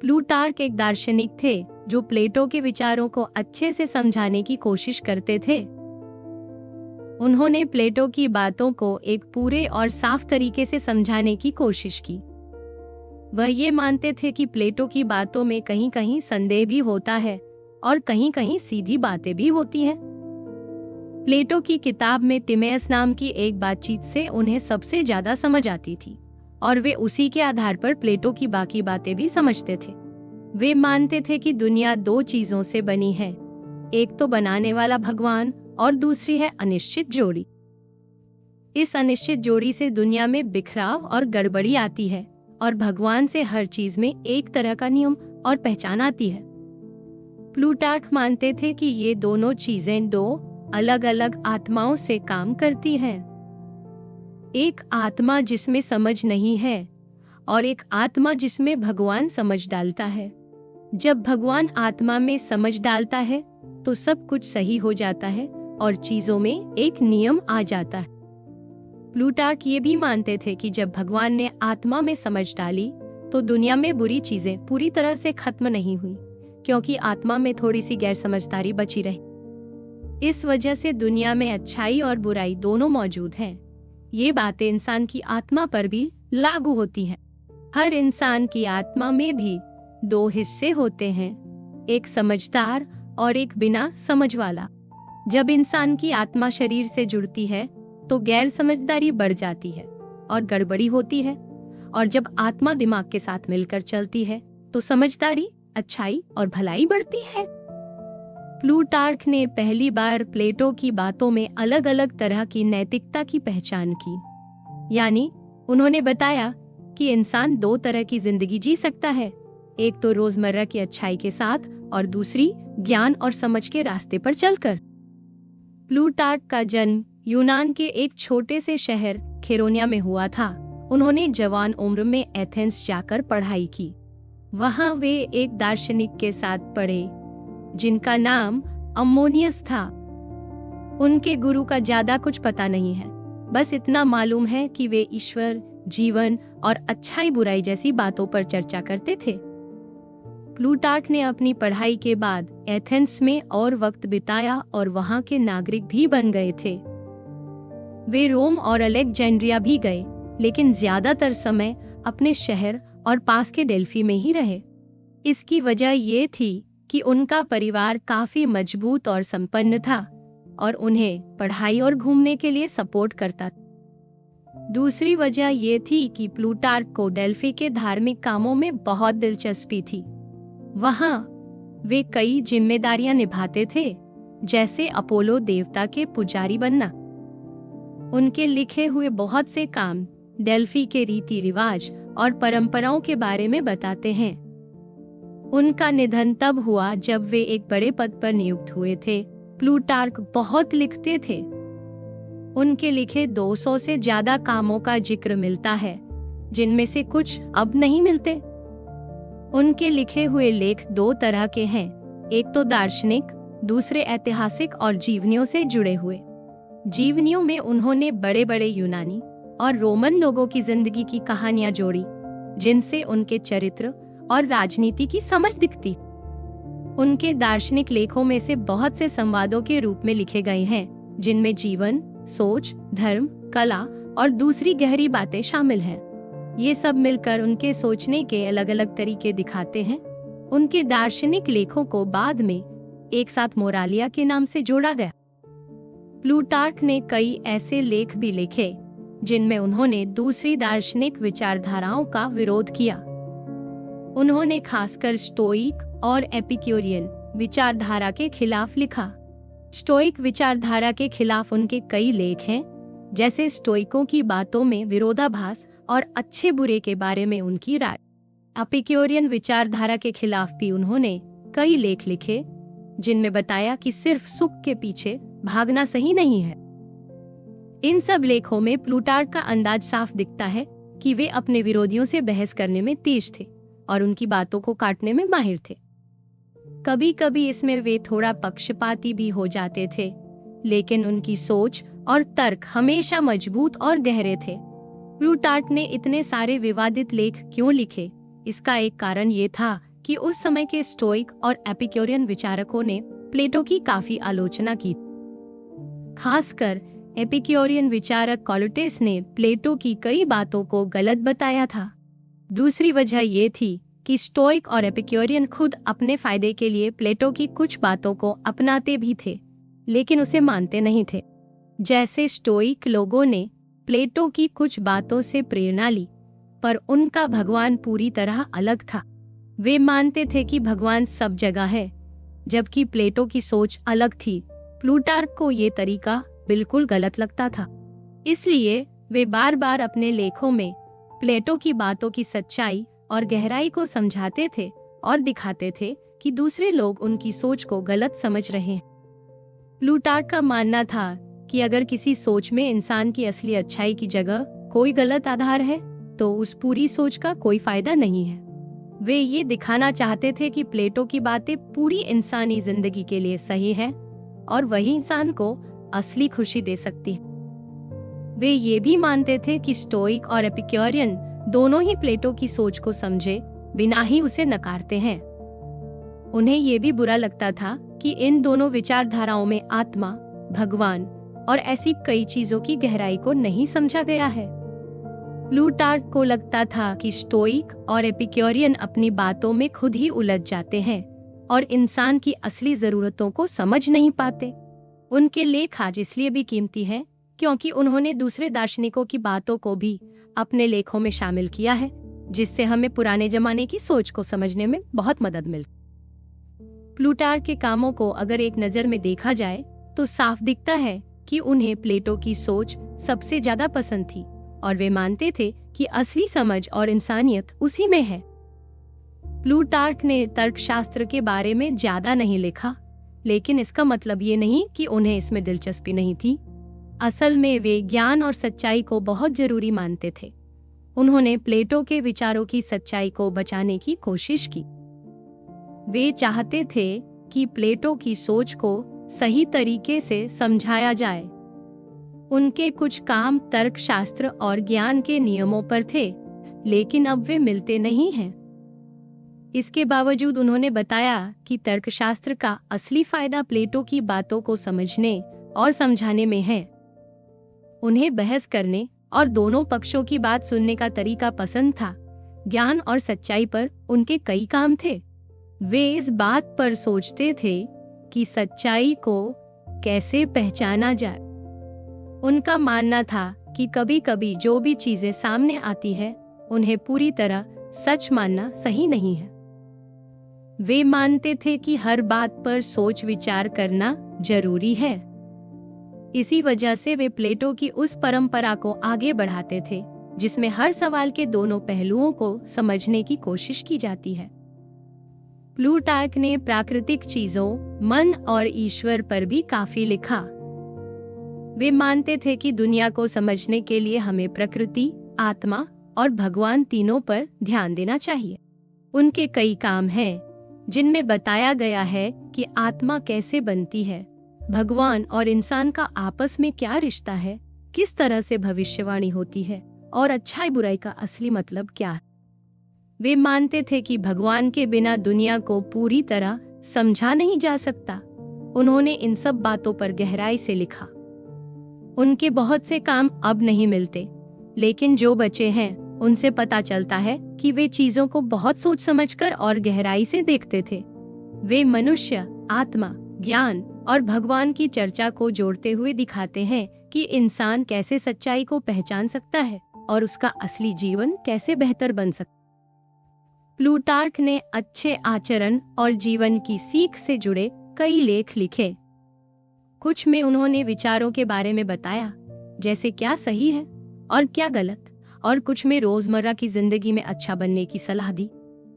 Plutarch एक दार्शनिक थे जो प्लेटो के विचारों को अच्छे से समझाने की कोशिश करते थे। उन्होंने प्लेटो की बातों को एक पूरे और साफ तरीके से समझाने की कोशिश की। वह ये मानते थे कि प्लेटो की बातों में कहीं कहीं संदेह भी होता है और कहीं कहीं सीधी बातें भी होती हैं। प्लेटो की किताब में टिमेअस नाम की एक बातचीत से उन्हें सबसे ज्यादा समझ आती थी और वे उसी के आधार पर प्लेटो की बाकी बातें भी समझते थे। वे मानते थे कि दुनिया दो चीजों से बनी है, एक तो बनाने वाला भगवान और दूसरी है अनिश्चित जोड़ी। इस अनिश्चित जोड़ी से दुनिया में बिखराव और गड़बड़ी आती है और भगवान से हर चीज में एक तरह का नियम और पहचान आती है। प्लूटार्क मानते थे कि ये दोनों चीजें दो अलग अलग आत्माओं से काम करती हैं। एक आत्मा जिसमें समझ नहीं है और एक आत्मा जिसमें भगवान समझ डालता है। जब भगवान आत्मा में समझ डालता है तो सब कुछ सही हो जाता है और चीजों में एक नियम आ जाता है। प्लूटार्क ये भी मानते थे कि जब भगवान ने आत्मा में समझ डाली तो दुनिया में बुरी चीजें पूरी तरह से खत्म नहीं हुई, क्योंकि आत्मा में थोड़ी सी गैर समझदारी बची रही। इस वजह से दुनिया में अच्छाई और बुराई दोनों मौजूद हैं। ये बातें इंसान की आत्मा पर भी लागू होती हैं। हर इंसान की आत्मा में भी दो हिस्से होते हैं, एक समझदार और एक बिना समझ वाला। जब इंसान की आत्मा शरीर से जुड़ती है तो गैर समझदारी बढ़ जाती है और गड़बड़ी होती है, और जब आत्मा दिमाग के साथ मिलकर चलती है तो समझदारी, अच्छाई और भलाई बढ़ती है। प्लूटार्क ने पहली बार प्लेटो की बातों में अलग अलग तरह की नैतिकता की पहचान की। यानी उन्होंने बताया कि इंसान दो तरह की जिंदगी जी सकता है, एक तो रोजमर्रा की अच्छाई के साथ और दूसरी ज्ञान और समझ के रास्ते पर चलकर। प्लूटार्क का जन्म यूनान के एक छोटे से शहर खेरोनिया में हुआ था। उन्होंने जवान उम्र में एथेंस जाकर पढ़ाई की। वहां वे एक दार्शनिक के साथ पढ़े जिनका नाम अम्मोनियस था। उनके गुरु का ज्यादा कुछ पता नहीं है, बस इतना मालूम है कि वे ईश्वर, जीवन और अच्छाई बुराई जैसी बातों पर चर्चा करते थे। प्लूटार्क ने अपनी पढ़ाई के बाद एथेंस में और वक्त बिताया और वहां के नागरिक भी बन गए थे। वे रोम और अलेक्जेंड्रिया भी गए, लेकिन ज्यादातर समय अपने शहर और पास के डेल्फी में ही रहे। इसकी वजह ये थी कि उनका परिवार काफी मजबूत और संपन्न था और उन्हें पढ़ाई और घूमने के लिए सपोर्ट करता। दूसरी वजह ये थी कि प्लूटार्क को डेल्फी के धार्मिक कामों में बहुत दिलचस्पी थी। वहां वे कई जिम्मेदारियां निभाते थे, जैसे अपोलो देवता के पुजारी बनना। उनके लिखे हुए बहुत से काम डेल्फी के रीति रिवाज और परंपराओं के बारे में बताते हैं। उनका निधन तब हुआ जब वे एक बड़े पद पर नियुक्त हुए थे। प्लूटार्क बहुत लिखते थे। उनके लिखे 200 से ज्यादा कामों का जिक्र मिलता है, जिनमें से कुछ अब नहीं मिलते। उनके लिखे हुए लेख दो तरह के हैं, एक तो दार्शनिक, दूसरे ऐतिहासिक और जीवनियों से जुड़े हुए। जीवनियों में उन्होंने बड़े बड़े यूनानी और रोमन लोगों की जिंदगी की कहानियां जोड़ी, जिनसे उनके चरित्र और राजनीति की समझ दिखती। उनके दार्शनिक लेखों में से बहुत से संवादों के रूप में लिखे गए हैं, जिनमें जीवन, सोच, धर्म, कला और दूसरी गहरी बातें शामिल हैं। ये सब मिलकर उनके सोचने के अलग अलग तरीके दिखाते हैं। उनके दार्शनिक लेखों को बाद में एक साथ मोरालिया के नाम से जोड़ा गया। प्लूटार्क ने कई ऐसे लेख भी लिखे जिनमें उन्होंने दूसरी दार्शनिक विचारधाराओं का विरोध किया। उन्होंने खासकर स्टोइक और एपिक्यूरियन विचारधारा के खिलाफ लिखा। स्टोइक विचारधारा के खिलाफ उनके कई लेख हैं, जैसे स्टोइकों की बातों में विरोधाभास और अच्छे बुरे के बारे में उनकी राय। एपिक्यूरियन विचारधारा के खिलाफ भी उन्होंने कई लेख लिखे, जिनमें बताया कि सिर्फ सुख के पीछे भागना सही नहीं है। इन सब लेखों में प्लूटार्क का अंदाज साफ दिखता है कि वे अपने विरोधियों से बहस करने में तेज थे और उनकी बातों को काटने में माहिर थे। कभी कभी इसमें वे थोड़ा पक्षपाती भी हो जाते थे, लेकिन उनकी सोच और तर्क हमेशा मजबूत और गहरे थे। प्लूटार्क ने इतने सारे विवादित लेख क्यों लिखे? इसका एक कारण ये था कि उस समय के स्टोइक और एपिक्यूरियन विचारकों ने प्लेटो की काफी आलोचना की। खासकर एपिक्यूरियन विचारक कोलिटेस ने प्लेटो की कई बातों को गलत बताया था। दूसरी वजह ये थी कि स्टोइक और एपिक्यूरियन खुद अपने फायदे के लिए प्लेटो की कुछ बातों को अपनाते भी थे, लेकिन उसे मानते नहीं थे। जैसे स्टोइक लोगों ने प्लेटो की कुछ बातों से प्रेरणा ली, पर उनका भगवान पूरी तरह अलग था। वे मानते थे कि भगवान सब जगह है, जबकि प्लेटो की सोच अलग थी। प्लूटार्क को ये तरीका बिल्कुल गलत लगता था, इसलिए वे बार बार अपने लेखों में प्लेटो की बातों की सच्चाई और गहराई को समझाते थे और दिखाते थे कि दूसरे लोग उनकी सोच को गलत समझ रहे हैं। प्लूटार्क का मानना था कि अगर किसी सोच में इंसान की असली अच्छाई की जगह कोई गलत आधार है, तो उस पूरी सोच का कोई फायदा नहीं है। वे ये दिखाना चाहते थे कि प्लेटो की बातें पूरी इंसानी जिंदगी के लिए सही है और वही इंसान को असली खुशी दे सकती है। वे ये भी मानते थे कि स्टोइक और एपिक्यूरियन दोनों ही प्लेटो की सोच को समझे बिना ही उसे नकारते हैं। उन्हें ये भी बुरा लगता था कि इन दोनों विचारधाराओं में आत्मा, भगवान और ऐसी कई चीजों की गहराई को नहीं समझा गया है। प्लूटार्क को लगता था कि स्टोइक और एपिक्यूरियन अपनी बातों में खुद ही उलझ जाते हैं और इंसान की असली जरूरतों को समझ नहीं पाते। उनके लेख आज इसलिए भी कीमती है क्योंकि उन्होंने दूसरे दार्शनिकों की बातों को भी अपने लेखों में शामिल किया है, जिससे हमें पुराने जमाने की सोच को समझने में बहुत मदद मिलती। प्लूटार्क के कामों को अगर एक नजर में देखा जाए तो साफ दिखता है कि उन्हें प्लेटो की सोच सबसे ज्यादा पसंद थी और वे मानते थे कि असली समझ और इंसानियत उसी में है। प्लूटार्क ने तर्कशास्त्र के बारे में ज्यादा नहीं लिखा, लेकिन इसका मतलब ये नहीं कि उन्हें इसमें दिलचस्पी नहीं थी। असल में वे ज्ञान और सच्चाई को बहुत जरूरी मानते थे। उन्होंने प्लेटो के विचारों की सच्चाई को बचाने की कोशिश की। वे चाहते थे कि प्लेटो की सोच को सही तरीके से समझाया जाए। उनके कुछ काम तर्कशास्त्र और ज्ञान के नियमों पर थे, लेकिन अब वे मिलते नहीं हैं। इसके बावजूद उन्होंने बताया कि तर्कशास्त्र का असली फायदा प्लेटो की बातों को समझने और समझाने में है। उन्हें बहस करने और दोनों पक्षों की बात सुनने का तरीका पसंद था। ज्ञान और सच्चाई पर उनके कई काम थे। वे इस बात पर सोचते थे कि सच्चाई को कैसे पहचाना जाए। उनका मानना था कि कभी-कभी जो भी चीजें सामने आती है, उन्हें पूरी तरह सच मानना सही नहीं है। वे मानते थे कि हर बात पर सोच विचार करना जरूरी है। इसी वजह से वे प्लेटो की उस परंपरा को आगे बढ़ाते थे, जिसमें हर सवाल के दोनों पहलुओं को समझने की कोशिश की जाती है। प्लूटार्क ने प्राकृतिक चीजों, मन और ईश्वर पर भी काफी लिखा। वे मानते थे कि दुनिया को समझने के लिए हमें प्रकृति, आत्मा और भगवान तीनों पर ध्यान देना चाहिए। उनके कई काम हैं, जिनमें बताया गया है कि आत्मा कैसे बनती है, भगवान और इंसान का आपस में क्या रिश्ता है, किस तरह से भविष्यवाणी होती है और अच्छाई बुराई का असली मतलब क्या है। वे मानते थे कि भगवान के बिना दुनिया को पूरी तरह समझा नहीं जा सकता। उन्होंने इन सब बातों पर गहराई से लिखा। उनके बहुत से काम अब नहीं मिलते, लेकिन जो बचे हैं उनसे पता चलता है कि वे चीजों को बहुत सोच समझकर और गहराई से देखते थे। वे मनुष्य, आत्मा, ज्ञान और भगवान की चर्चा को जोड़ते हुए दिखाते हैं कि इंसान कैसे सच्चाई को पहचान सकता है और उसका असली जीवन कैसे बेहतर बन सकता है। प्लूटार्क ने अच्छे आचरण और जीवन की सीख से जुड़े कई लेख लिखे। कुछ में उन्होंने विचारों के बारे में बताया, जैसे क्या सही है और क्या गलत, और कुछ में रोजमर्रा की जिंदगी में अच्छा बनने की सलाह दी,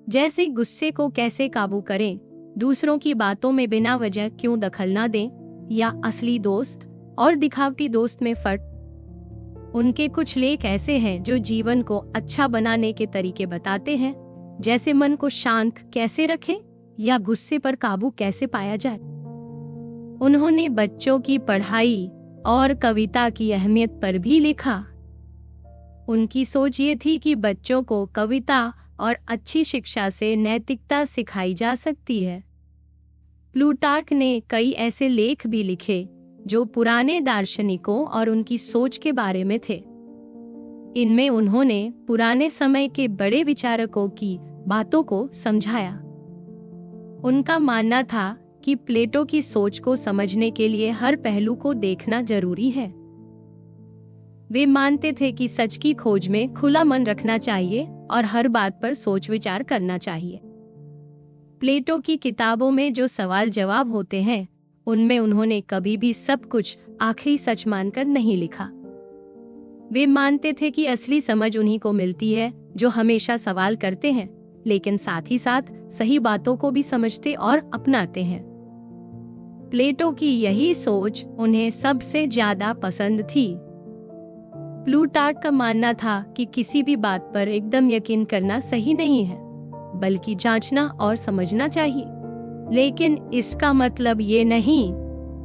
जैसे गुस्से को कैसे काबू करें, दूसरों की बातों में बिना वजह क्यों दखल ना दें, या असली दोस्त और दिखावटी दोस्त में फर्क। उनके कुछ लेख ऐसे हैं जो जीवन को अच्छा बनाने के तरीके बताते हैं, जैसे मन को शांत कैसे रखें या गुस्से पर काबू कैसे पाया जाए। उन्होंने बच्चों की पढ़ाई और कविता की अहमियत पर भी लिखा। उनकी सोच ये थी कि बच्चों को कविता और अच्छी शिक्षा से नैतिकता सिखाई जा सकती है। प्लूटार्क ने कई ऐसे लेख भी लिखे जो पुराने दार्शनिकों और उनकी सोच के बारे में थे। इनमें उन्होंने पुराने समय के बड़े विचारकों की बातों को समझाया। उनका मानना था कि प्लेटो की सोच को समझने के लिए हर पहलू को देखना जरूरी है। वे मानते थे कि सच की खोज में खुला मन रखना चाहिए और हर बात पर सोच विचार करना चाहिए। प्लेटो की किताबों में जो सवाल जवाब होते हैं, उनमें उन्होंने कभी भी सब कुछ आखिरी सच मानकर नहीं लिखा। वे मानते थे कि असली समझ उन्हीं को मिलती है जो हमेशा सवाल करते हैं, लेकिन साथ ही साथ सही बातों को भी समझते और अपनाते हैं। प्लेटो की यही सोच उन्हें सबसे ज्यादा पसंद थी। प्लूटार्क का मानना था कि किसी भी बात पर एकदम यकीन करना सही नहीं है, बल्कि जांचना और समझना चाहिए। लेकिन इसका मतलब ये नहीं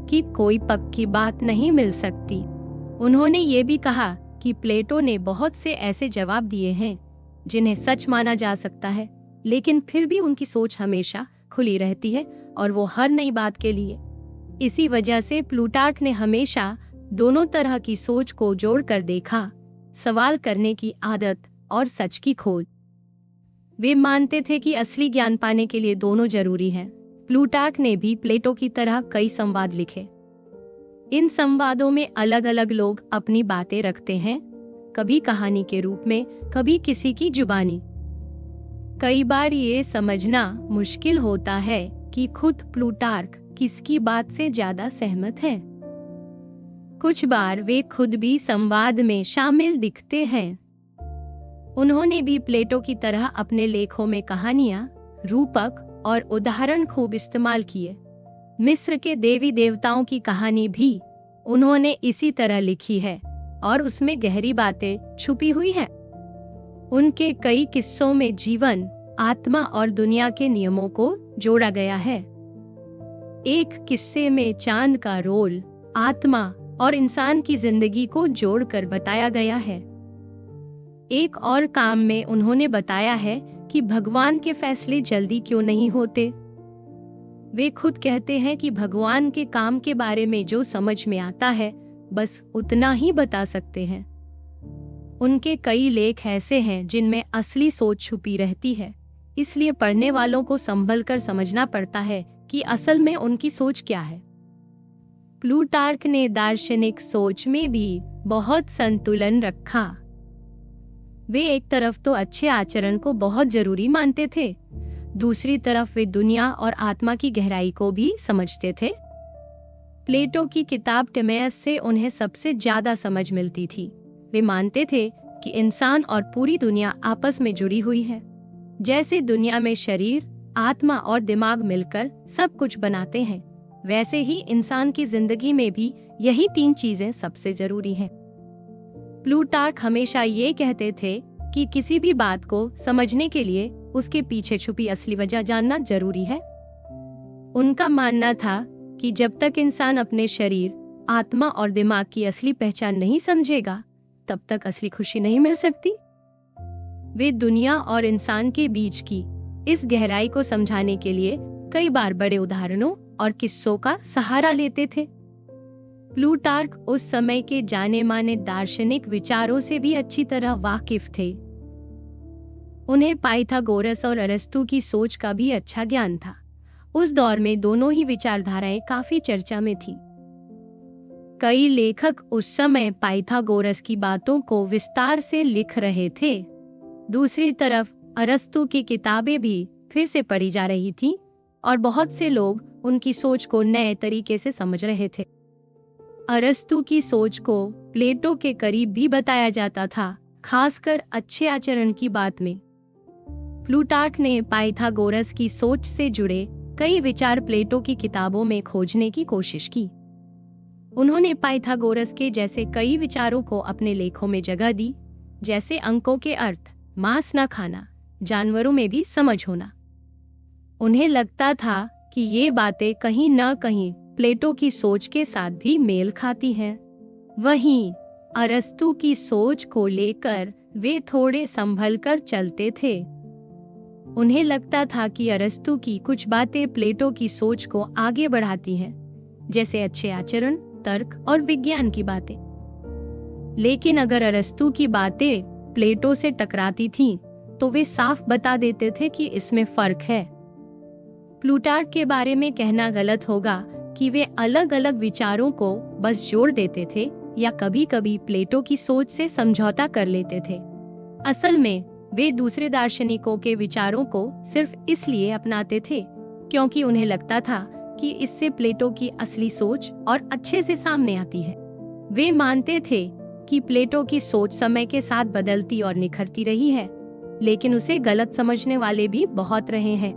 कि कोई पक्की बात नहीं मिल सकती। उन्होंने ये भी कहा कि प्लेटो ने बहुत से ऐसे जवाब दिए हैं जिन्हें सच माना जा सकता है, लेकिन फिर भी उनकी सोच हमेशा खुली रहती है और वो हर नई बात के लिए। इसी वजह से प्लूटार्क ने हमेशा दोनों तरह की सोच को जोड़कर देखा, सवाल करने की आदत और सच की खोज। वे मानते थे कि असली ज्ञान पाने के लिए दोनों जरूरी हैं। प्लूटार्क ने भी प्लेटो की तरह कई संवाद लिखे। इन संवादों में अलग अलग लोग अपनी बातें रखते हैं, कभी कहानी के रूप में, कभी किसी की जुबानी। कई बार ये समझना मुश्किल होता है कि खुद प्लूटार्क किसकी बात से ज्यादा सहमत है। कुछ बार वे खुद भी संवाद में शामिल दिखते हैं। उन्होंने भी प्लेटो की तरह अपने लेखों में कहानियां, रूपक और उदाहरण खूब इस्तेमाल किए। मिस्र के देवी देवताओं की कहानी भी उन्होंने इसी तरह लिखी है और उसमें गहरी बातें छुपी हुई हैं। उनके कई किस्सों में जीवन, आत्मा और दुनिया के नियमों को जोड़ा गया है। एक किस्से में चांद का रोल, आत्मा और इंसान की जिंदगी को जोड़कर बताया गया है। एक और काम में उन्होंने बताया है कि भगवान के फैसले जल्दी क्यों नहीं होते। वे खुद कहते हैं कि भगवान के काम के बारे में जो समझ में आता है, बस उतना ही बता सकते हैं। उनके कई लेख ऐसे हैं जिनमें असली सोच छुपी रहती है, इसलिए पढ़ने वालों को संभल कर समझना पड़ता है कि असल में उनकी सोच क्या है। प्लूटार्क ने दार्शनिक सोच में भी बहुत संतुलन रखा। वे एक तरफ तो अच्छे आचरण को बहुत जरूरी मानते थे, दूसरी तरफ वे दुनिया और आत्मा की गहराई को भी समझते थे। प्लेटो की किताब टिमेअस से उन्हें सबसे ज्यादा समझ मिलती थी। वे मानते थे कि इंसान और पूरी दुनिया आपस में जुड़ी हुई है। जैसे दुनिया में शरीर, आत्मा और दिमाग मिलकर सब कुछ बनाते हैं, वैसे ही इंसान की जिंदगी में भी यही तीन चीजें सबसे जरूरी हैं। प्लूटार्क हमेशा ये कहते थे कि किसी भी बात को समझने के लिए उसके पीछे छुपी असली वजह जानना जरूरी है। उनका मानना था कि जब तक इंसान अपने शरीर, आत्मा और दिमाग की असली पहचान नहीं समझेगा, तब तक असली खुशी नहीं मिल सकती। वे दुनिया और इंसान के बीच की इस गहराई को समझाने के लिए कई बार बड़े उदाहरणों और किस्सों का सहारा लेते थे। प्लूटार्क उस समय के जाने माने दार्शनिक विचारों से भी अच्छी तरह वाकिफ थे। उन्हें पाइथागोरस और अरस्तु की सोच का भी अच्छा ज्ञान था। उस दौर में दोनों ही विचारधाराएं काफी चर्चा में थी। कई लेखक उस समय पाइथागोरस की बातों को विस्तार से लिख रहे थे। दूसरी तरफ अरस्तु की किताबें भी फिर से पढ़ी जा रही थीं और बहुत से लोग उनकी सोच को नए तरीके से समझ रहे थे। अरस्तु की सोच को प्लेटो के करीब भी बताया जाता था, खासकर अच्छे आचरण की बात में। प्लूटार्क ने पाइथागोरस की सोच से जुड़े कई विचार प्लेटो की किताबों में खोजने की कोशिश की। उन्होंने पाइथागोरस के जैसे कई विचारों को अपने लेखों में जगह दी, जैसे अंकों के अर्थ, मांस न खाना, जानवरों में भी समझ होना। उन्हें लगता था कि ये बातें कहीं न कहीं प्लेटो की सोच के साथ भी मेल खाती हैं। वहीं अरस्तु की सोच को लेकर वे थोड़े संभल कर चलते थे। उन्हें लगता था कि अरस्तु की कुछ बातें प्लेटो की सोच को आगे बढ़ाती हैं, जैसे अच्छे आचरण, तर्क और विज्ञान की बातें। लेकिन अगर अरस्तु की बातें प्लेटो से टकराती थीं, तो वे साफ बता देते थे कि इसमें फर्क है। प्लूटार्क के बारे में कहना गलत होगा कि वे अलग अलग विचारों को बस जोड़ देते थे या कभी कभी प्लेटो की सोच से समझौता कर लेते थे। असल में वे दूसरे दार्शनिकों के विचारों को सिर्फ इसलिए अपनाते थे क्योंकि उन्हें लगता था कि इससे प्लेटो की असली सोच और अच्छे से सामने आती है। वे मानते थे कि प्लेटो की सोच समय के साथ बदलती और निखरती रही है, लेकिन उसे गलत समझने वाले भी बहुत रहे हैं।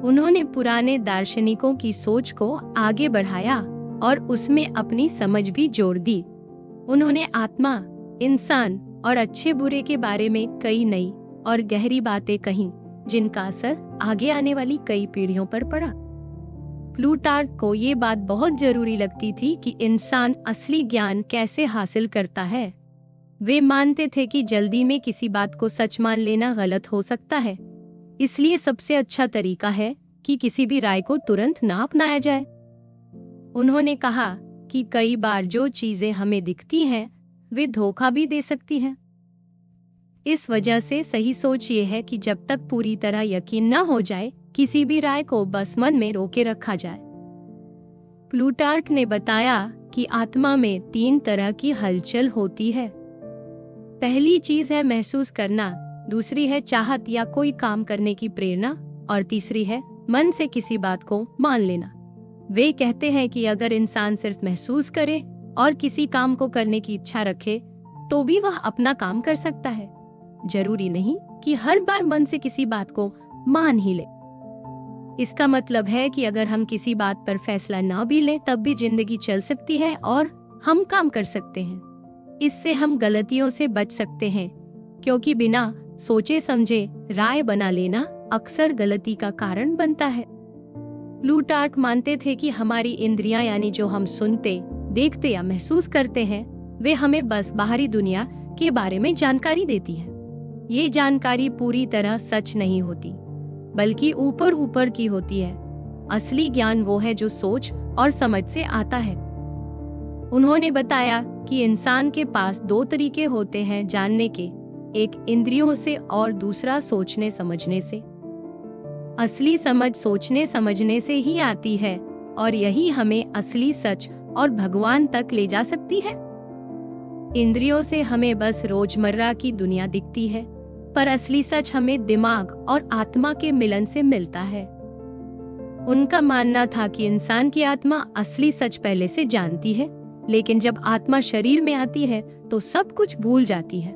उन्होंने पुराने दार्शनिकों की सोच को आगे बढ़ाया और उसमें अपनी समझ भी जोड़ दी। उन्होंने आत्मा, इंसान और अच्छे बुरे के बारे में कई नई और गहरी बातें कहीं, जिनका असर आगे आने वाली कई पीढ़ियों पर पड़ा। प्लूटार्क को ये बात बहुत जरूरी लगती थी कि इंसान असली ज्ञान कैसे हासिल करता है। वे मानते थे कि जल्दी में किसी बात को सच मान लेना गलत हो सकता है, इसलिए सबसे अच्छा तरीका है कि किसी भी राय को तुरंत ना अपनाया जाए। उन्होंने कहा कि कई बार जो चीजें हमें दिखती हैं, वे धोखा भी दे सकती हैं। इस वजह से सही सोच ये है कि जब तक पूरी तरह यकीन न हो जाए, किसी भी राय को बस मन में रोके रखा जाए। प्लूटार्क ने बताया कि आत्मा में 3 तरह की हलचल होती है। पहली चीज है महसूस करना, दूसरी है चाहत या कोई काम करने की प्रेरणा, और तीसरी है मन से किसी बात को मान लेना। वे कहते हैं कि अगर इंसान सिर्फ महसूस करे और किसी काम को करने की इच्छा रखे, तो भी वह अपना काम कर सकता है। जरूरी नहीं कि हर बार मन से किसी बात को मान ही ले। इसका मतलब है कि अगर हम किसी बात पर फैसला न भी लें, तब भी जिंदगी चल सकती है और हम काम कर सकते हैं। इससे हम गलतियों से बच सकते हैं, क्योंकि बिना सोचे समझे राय बना लेना अक्सर गलती का कारण बनता है। प्लूटार्क मानते थे कि हमारी इंद्रियां, यानी जो हम सुनते, देखते या महसूस करते हैं, वे हमें बस बाहरी दुनिया के बारे में जानकारी देती है। ये जानकारी पूरी तरह सच नहीं होती, बल्कि ऊपर ऊपर की होती है। असली ज्ञान वो है जो सोच और समझ से आता है। उन्होंने बताया कि इंसान के पास 2 तरीके होते हैं जानने के, एक इंद्रियों से और दूसरा सोचने समझने से। असली समझ सोचने समझने से ही आती है और यही हमें असली सच और भगवान तक ले जा सकती है। इंद्रियों से हमें बस रोजमर्रा की दुनिया दिखती है, पर असली सच हमें दिमाग और आत्मा के मिलन से मिलता है। उनका मानना था कि इंसान की आत्मा असली सच पहले से जानती है, लेकिन जब आत्मा शरीर में आती है तो सब कुछ भूल जाती है।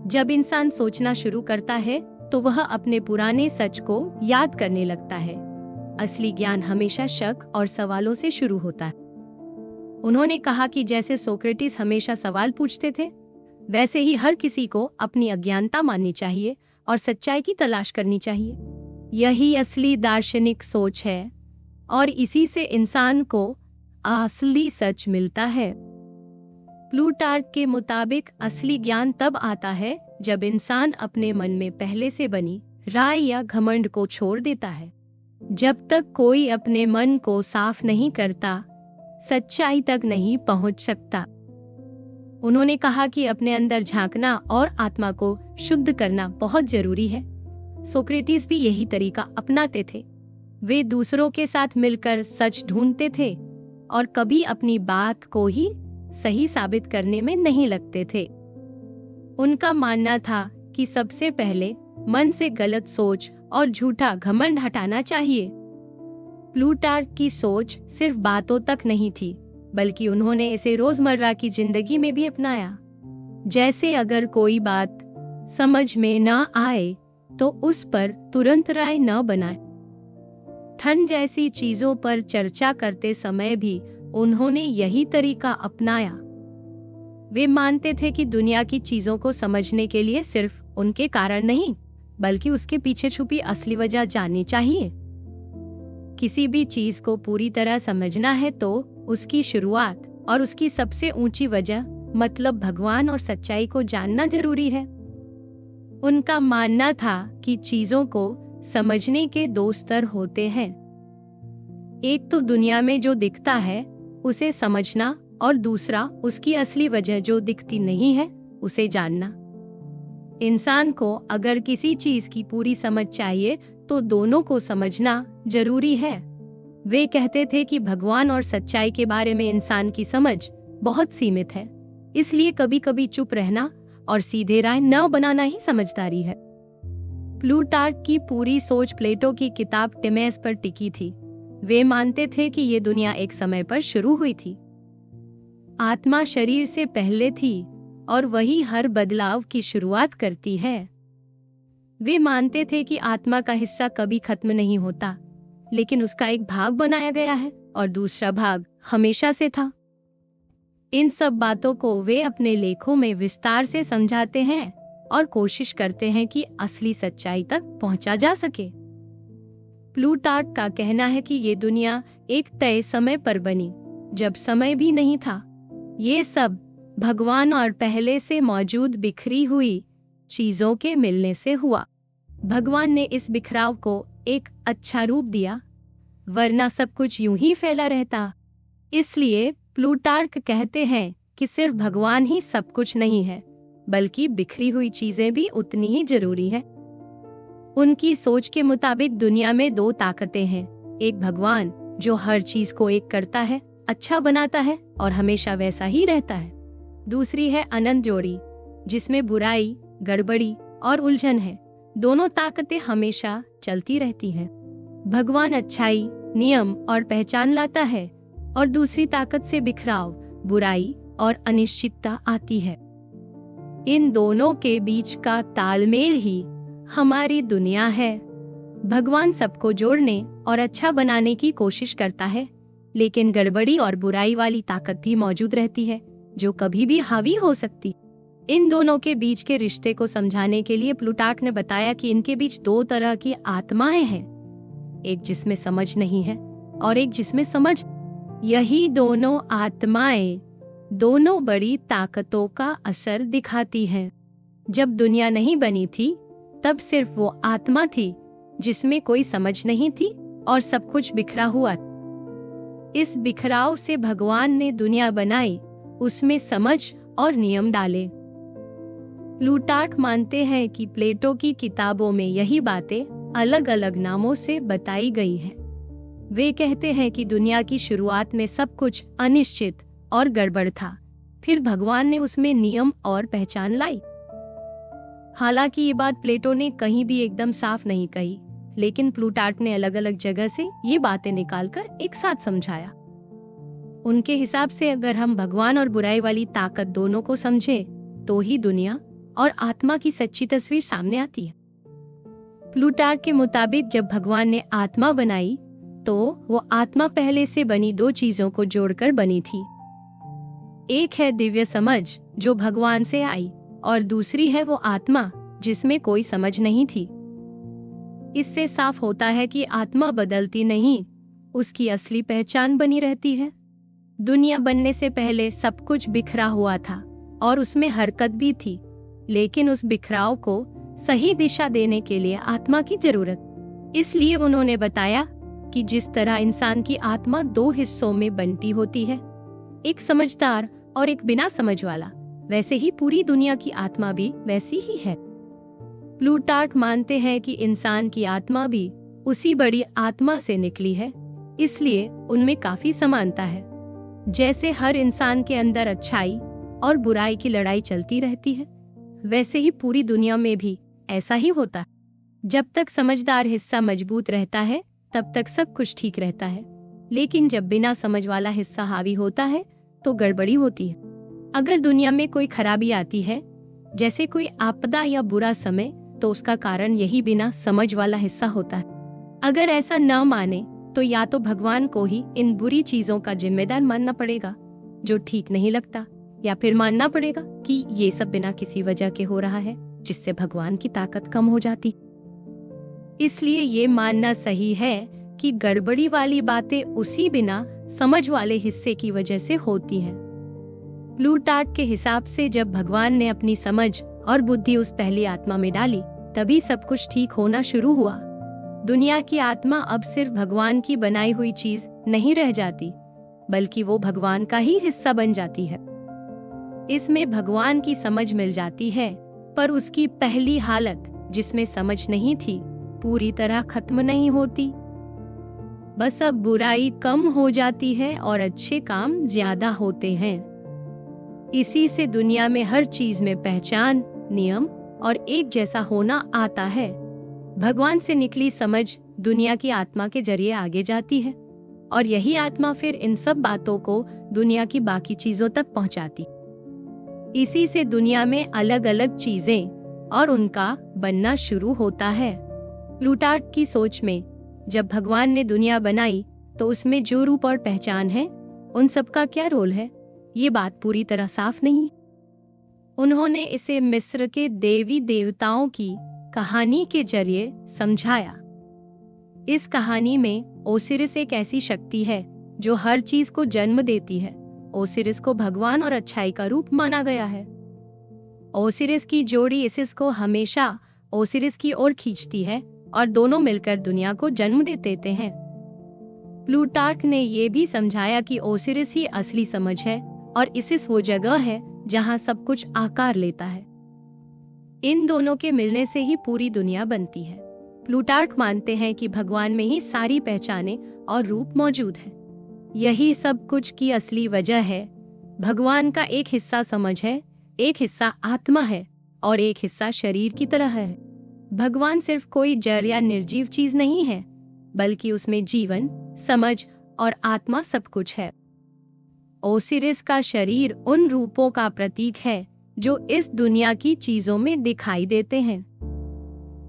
जब इंसान सोचना शुरू करता है तो वह अपने पुराने सच को याद करने लगता है। असली ज्ञान हमेशा शक और सवालों से शुरू होता है। उन्होंने कहा कि जैसे सोक्रेटिस हमेशा सवाल पूछते थे, वैसे ही हर किसी को अपनी अज्ञानता माननी चाहिए और सच्चाई की तलाश करनी चाहिए। यही असली दार्शनिक सोच है और इसी से इंसान को असली सच मिलता है। प्लूटार्क के मुताबिक असली ज्ञान तब आता है जब इंसान अपने मन में पहले से बनी राय या घमंड को छोड़ देता है। जब तक कोई अपने मन को साफ नहीं करता, सच्चाई तक नहीं पहुंच सकता। उन्होंने कहा कि अपने अंदर झांकना और आत्मा को शुद्ध करना बहुत जरूरी है। सोक्रेटिस भी यही तरीका अपनाते थे। वे दूसरों के साथ मिलकर सच ढूंढते थे और कभी अपनी बात को ही सही साबित करने में नहीं लगते थे। उनका मानना था कि सबसे पहले मन से गलत सोच और झूठा घमंड हटाना चाहिए। प्लूटार्क की सोच सिर्फ बातों तक नहीं थी, बल्कि उन्होंने इसे रोजमर्रा की जिंदगी में भी अपनाया। जैसे अगर कोई बात समझ में न आए तो उस पर तुरंत राय न बनाए। धन जैसी चीजों पर चर्चा करते समय भी उन्होंने यही तरीका अपनाया। वे मानते थे कि दुनिया की चीजों को समझने के लिए सिर्फ उनके कारण नहीं, बल्कि उसके पीछे छुपी असली वजह जाननी चाहिए। किसी भी चीज को पूरी तरह समझना है तो उसकी शुरुआत और उसकी सबसे ऊंची वजह, मतलब भगवान और सच्चाई को जानना जरूरी है। उनका मानना था कि चीजों को समझने के दो स्तर होते हैं, एक तो दुनिया में जो दिखता है उसे समझना और दूसरा उसकी असली वजह जो दिखती नहीं है उसे जानना। इंसान को अगर किसी चीज की पूरी समझ चाहिए तो दोनों को समझना जरूरी है। वे कहते थे कि भगवान और सच्चाई के बारे में इंसान की समझ बहुत सीमित है, इसलिए कभी कभी चुप रहना और सीधे राय न बनाना ही समझदारी है। प्लूटार्क की पूरी सोच प्लेटो की किताब टिमेस पर टिकी थी। वे मानते थे कि ये दुनिया एक समय पर शुरू हुई थी, आत्मा शरीर से पहले थी और वही हर बदलाव की शुरुआत करती है। वे मानते थे कि आत्मा का हिस्सा कभी खत्म नहीं होता, लेकिन उसका एक भाग बनाया गया है और दूसरा भाग हमेशा से था। इन सब बातों को वे अपने लेखों में विस्तार से समझाते हैं और कोशिश करते हैं कि असली सच्चाई तक पहुंचा जा सके। प्लूटार्क का कहना है कि ये दुनिया एक तय समय पर बनी, जब समय भी नहीं था। ये सब भगवान और पहले से मौजूद बिखरी हुई चीजों के मिलने से हुआ। भगवान ने इस बिखराव को एक अच्छा रूप दिया, वरना सब कुछ यूं ही फैला रहता। इसलिए प्लूटार्क कहते हैं कि सिर्फ भगवान ही सब कुछ नहीं है, बल्कि बिखरी हुई चीजें भी उतनी ही जरूरी है। उनकी सोच के मुताबिक दुनिया में दो ताकतें हैं, एक भगवान जो हर चीज को एक करता है, अच्छा बनाता है और हमेशा वैसा ही रहता है। दूसरी है अनंत जोड़ी, जिसमें बुराई, गड़बड़ी और उलझन है। दोनों ताकतें हमेशा चलती रहती हैं। भगवान अच्छाई, नियम और पहचान लाता है और दूसरी ताकत से बिखराव, बुराई और अनिश्चितता आती है। इन दोनों के बीच का तालमेल ही हमारी दुनिया है। भगवान सबको जोड़ने और अच्छा बनाने की कोशिश करता है, लेकिन गड़बड़ी और बुराई वाली ताकत भी मौजूद रहती है, जो कभी भी हावी हो सकती। इन दोनों के बीच के रिश्ते को समझाने के लिए प्लूटार्क ने बताया कि इनके बीच दो तरह की आत्माएं हैं, एक जिसमें समझ नहीं है और एक जिसमें समझ। यही दोनों आत्माएं दोनों बड़ी ताकतों का असर दिखाती हैं। जब दुनिया नहीं बनी थी, तब सिर्फ वो आत्मा थी जिसमें कोई समझ नहीं थी और सब कुछ बिखरा हुआ। इस बिखराव से भगवान ने दुनिया बनाई, उसमें समझ और नियम डाले। प्लूटार्क मानते हैं कि प्लेटो की किताबों में यही बातें अलग अलग नामों से बताई गई हैं। वे कहते हैं कि दुनिया की शुरुआत में सब कुछ अनिश्चित और गड़बड़ था, फिर भगवान ने उसमें नियम और पहचान लाई। हालांकि ये बात प्लेटो ने कहीं भी एकदम साफ नहीं कही, लेकिन प्लूटार्क ने अलग अलग जगह से ये बातें निकालकर एक साथ समझाया। उनके हिसाब से अगर हम भगवान और बुराई वाली ताकत दोनों को समझे, तो ही दुनिया और आत्मा की सच्ची तस्वीर सामने आती है। प्लूटार्क के मुताबिक जब भगवान ने आत्मा बनाई, तो वो आत्मा पहले से बनी दो चीजों को जोड़कर बनी थी। एक है दिव्य समझ जो भगवान से आई, और दूसरी है वो आत्मा जिसमें कोई समझ नहीं थी। इससे साफ होता है कि आत्मा बदलती नहीं, उसकी असली पहचान बनी रहती है। दुनिया बनने से पहले सब कुछ बिखरा हुआ था और उसमें हरकत भी थी, लेकिन उस बिखराव को सही दिशा देने के लिए आत्मा की जरूरत। इसलिए उन्होंने बताया कि जिस तरह इंसान की आत्मा दो हिस्सों में बंटी होती है, एक समझदार और एक बिना समझ वाला, वैसे ही पूरी दुनिया की आत्मा भी वैसी ही है। प्लूटार्क मानते हैं कि इंसान की आत्मा भी उसी बड़ी आत्मा से निकली है, इसलिए उनमें काफी समानता है। जैसे हर इंसान के अंदर अच्छाई और बुराई की लड़ाई चलती रहती है, वैसे ही पूरी दुनिया में भी ऐसा ही होता है। जब तक समझदार हिस्सा मजबूत रहता है, तब तक सब कुछ ठीक रहता है, लेकिन जब बिना समझ वाला हिस्सा हावी होता है, तो गड़बड़ी होती है। अगर दुनिया में कोई खराबी आती है, जैसे कोई आपदा या बुरा समय, तो उसका कारण यही बिना समझ वाला हिस्सा होता है। अगर ऐसा न माने, तो या तो भगवान को ही इन बुरी चीजों का जिम्मेदार मानना पड़ेगा जो ठीक नहीं लगता, या फिर मानना पड़ेगा कि ये सब बिना किसी वजह के हो रहा है, जिससे भगवान की ताकत कम हो जाती। इसलिए ये मानना सही है कि गड़बड़ी वाली बातें उसी बिना समझ वाले हिस्से की वजह से होती हैं। प्लूटार्क के हिसाब से जब भगवान ने अपनी समझ और बुद्धि उस पहली आत्मा में डाली, तभी सब कुछ ठीक होना शुरू हुआ। दुनिया की आत्मा अब सिर्फ भगवान की बनाई हुई चीज नहीं रह जाती, बल्कि वो भगवान का ही हिस्सा बन जाती है। इसमें भगवान की समझ मिल जाती है, पर उसकी पहली हालत जिसमें समझ नहीं थी पूरी तरह खत्म नहीं होती। बस अब बुराई कम हो जाती है और अच्छे काम ज्यादा होते हैं। इसी से दुनिया में हर चीज में पहचान, नियम और एक जैसा होना आता है। भगवान से निकली समझ दुनिया की आत्मा के जरिए आगे जाती है और यही आत्मा फिर इन सब बातों को दुनिया की बाकी चीजों तक पहुंचाती। इसी से दुनिया में अलग अलग चीजें और उनका बनना शुरू होता है। प्लूटार्क की सोच में जब भगवान ने दुनिया बनाई तो उसमें जो रूप और पहचान है, उन सबका क्या रोल है, ये बात पूरी तरह साफ नहीं। उन्होंने इसे मिस्र के देवी देवताओं की कहानी के जरिए समझाया। इस कहानी में ओसिरिस एक ऐसी शक्ति है जो हर चीज को जन्म देती है। ओसिरिस को भगवान और अच्छाई का रूप माना गया है। ओसिरिस की जोड़ी इसिस को हमेशा ओसिरिस की ओर खींचती है और दोनों मिलकर दुनिया को जन्म देते हैं। प्लूटार्क ने ये भी समझाया कि ओसिरिस ही असली समझ है और इसिस वो जगह है जहाँ सब कुछ आकार लेता है। इन दोनों के मिलने से ही पूरी दुनिया बनती है। प्लूटार्क मानते हैं कि भगवान में ही सारी पहचाने और रूप मौजूद है। यही सब कुछ की असली वजह है। भगवान का एक हिस्सा समझ है, एक हिस्सा आत्मा है और एक हिस्सा शरीर की तरह है। भगवान सिर्फ कोई जड़ या निर्जीव चीज नहीं है, बल्कि उसमें जीवन, समझ और आत्मा सब कुछ है। ओसिरिस का शरीर उन रूपों का प्रतीक है जो इस दुनिया की चीजों में दिखाई देते हैं।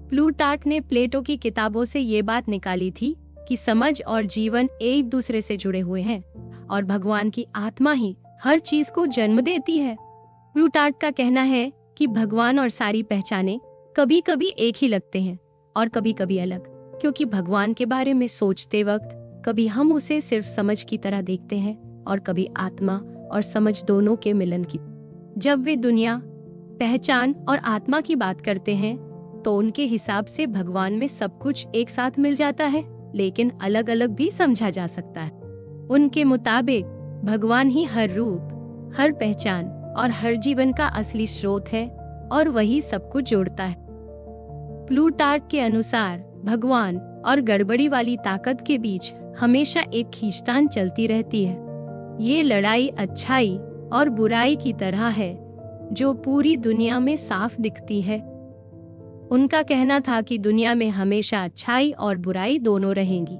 प्लूटार्क ने प्लेटो की किताबों से ये बात निकाली थी कि समझ और जीवन एक दूसरे से जुड़े हुए हैं और भगवान की आत्मा ही हर चीज को जन्म देती है। प्लूटार्क का कहना है कि भगवान और सारी पहचाने कभी कभी एक ही लगते हैं और कभी कभी अलग, क्योंकि भगवान के बारे में सोचते वक्त कभी हम उसे सिर्फ समझ की तरह देखते हैं और कभी आत्मा और समझ दोनों के मिलन की। जब वे दुनिया, पहचान और आत्मा की बात करते हैं तो उनके हिसाब से भगवान में सब कुछ एक साथ मिल जाता है, लेकिन अलग अलग भी समझा जा सकता है। उनके मुताबिक भगवान ही हर रूप, हर पहचान और हर जीवन का असली स्रोत है और वही सब कुछ जोड़ता है। प्लूटार्क के अनुसार भगवान और गड़बड़ी वाली ताकत के बीच हमेशा एक खींचतान चलती रहती है। ये लड़ाई अच्छाई और बुराई की तरह है जो पूरी दुनिया में साफ दिखती है। उनका कहना था कि दुनिया में हमेशा अच्छाई और बुराई दोनों रहेंगी,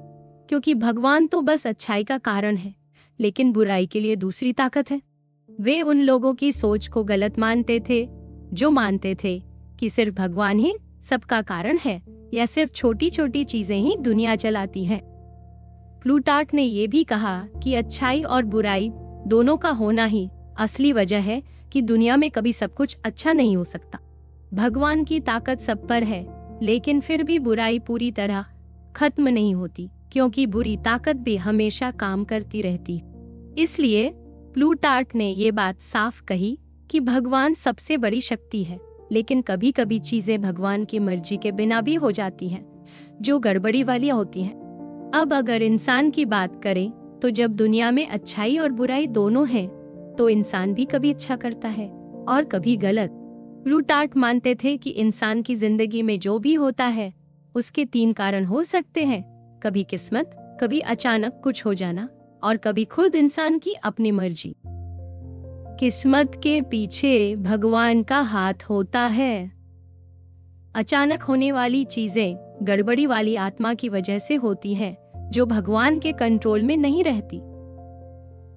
क्योंकि भगवान तो बस अच्छाई का कारण है, लेकिन बुराई के लिए दूसरी ताकत है। वे उन लोगों की सोच को गलत मानते थे जो मानते थे कि सिर्फ भगवान ही सबका कारण है या सिर्फ छोटी छोटी चीजें ही दुनिया चलाती हैं। प्लूटार्क ने ये भी कहा कि अच्छाई और बुराई दोनों का होना ही असली वजह है कि दुनिया में कभी सब कुछ अच्छा नहीं हो सकता। भगवान की ताकत सब पर है, लेकिन फिर भी बुराई पूरी तरह खत्म नहीं होती, क्योंकि बुरी ताकत भी हमेशा काम करती रहती। इसलिए प्लूटार्क ने ये बात साफ कही कि भगवान सबसे बड़ी शक्ति है, लेकिन कभी कभी चीजें भगवान की मर्जी के बिना भी हो जाती हैं, जो गड़बड़ी वाली होती हैं। अब अगर इंसान की बात करें तो जब दुनिया में अच्छाई और बुराई दोनों हैं, तो इंसान भी कभी अच्छा करता है और कभी गलत। प्लूटार्क मानते थे कि इंसान की जिंदगी में जो भी होता है उसके 3 कारण हो सकते हैं, कभी किस्मत, कभी अचानक कुछ हो जाना और कभी खुद इंसान की अपनी मर्जी। किस्मत के पीछे भगवान का हाथ होता है। अचानक होने वाली चीजें गड़बड़ी वाली आत्मा की वजह से होती है, जो भगवान के कंट्रोल में नहीं रहती।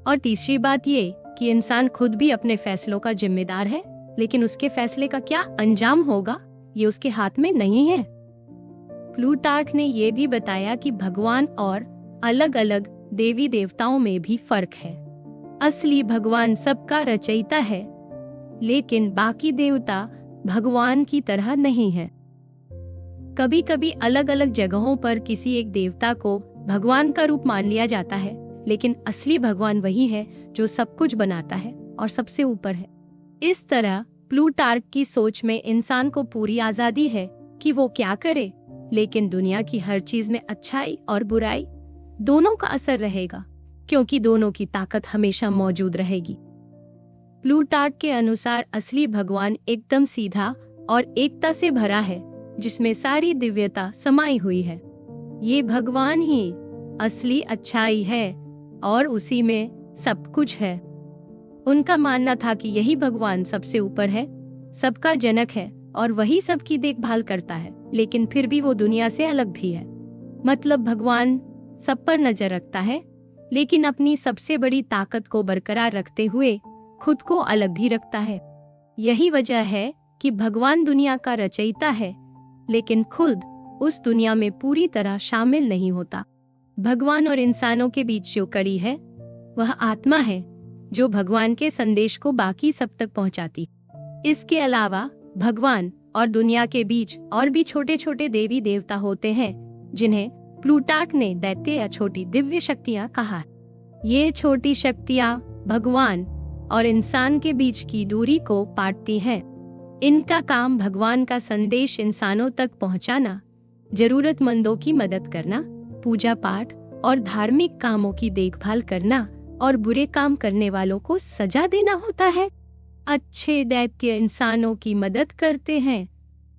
और तीसरी बात ये कि इंसान खुद भी अपने फैसलों का जिम्मेदार है, लेकिन उसके फैसले का क्या अंजाम होगा ये उसके हाथ में नहीं है। प्लूटार्क ने ये भी बताया कि भगवान और अलग अलग देवी देवताओं में भी फर्क है। असली भगवान सबका रचयिता है, लेकिन बाकी देवता भगवान की तरह नहीं है। कभी कभी अलग अलग जगहों पर किसी एक देवता को भगवान का रूप मान लिया जाता है, लेकिन असली भगवान वही है जो सब कुछ बनाता है और सबसे ऊपर है। इस तरह प्लूटार्क की सोच में इंसान को पूरी आजादी है कि वो क्या करे, लेकिन दुनिया की हर चीज में अच्छाई और बुराई दोनों का असर रहेगा, क्योंकि दोनों की ताकत हमेशा मौजूद रहेगी। प्लूटार्क के अनुसार असली भगवान एकदम सीधा और एकता से भरा है, जिसमें सारी दिव्यता समाई हुई है। ये भगवान ही असली अच्छाई है और उसी में सब कुछ है। उनका मानना था कि यही भगवान सबसे ऊपर है, सबका जनक है और वही सबकी देखभाल करता है, लेकिन फिर भी वो दुनिया से अलग भी है। मतलब भगवान सब पर नजर रखता है, लेकिन अपनी सबसे बड़ी ताकत को बरकरार रखते हुए खुद को अलग भी रखता है। यही वजह है कि भगवान दुनिया का रचयिता है, लेकिन खुद उस दुनिया में पूरी तरह शामिल नहीं होता। भगवान और इंसानों के बीच जो कड़ी है वह आत्मा है, जो भगवान के संदेश को बाकी सब तक पहुंचाती। इसके अलावा भगवान और दुनिया के बीच और भी छोटे छोटे देवी देवता होते हैं, जिन्हें प्लूटार्क ने दैत्य या छोटी दिव्य शक्तियां कहा। ये छोटी शक्तियां भगवान और इंसान के बीच की दूरी को पाटती हैं। इनका काम भगवान का संदेश इंसानों तक पहुंचाना, जरूरतमंदों की मदद करना, पूजा पाठ और धार्मिक कामों की देखभाल करना और बुरे काम करने वालों को सजा देना होता है। अच्छे दैत्य इंसानों की मदद करते हैं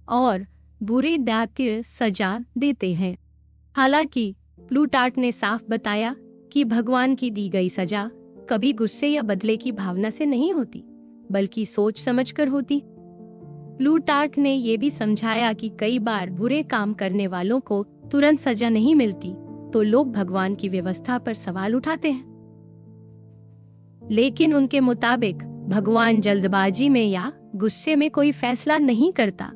और बुरे दैत्य सजा देते हैं। हालांकि प्लूटार्क ने साफ बताया कि भगवान की दी गई सजा कभी गुस्से या बदले की भावना से नहीं होती, बल्कि सोच समझकर होती। प्लूटार्क ने ये भी समझाया कि कई बार बुरे काम करने वालों को तुरंत सजा नहीं मिलती, तो लोग भगवान की व्यवस्था पर सवाल उठाते हैं। लेकिन उनके मुताबिक भगवान जल्दबाजी में या गुस्से में कोई फैसला नहीं करता।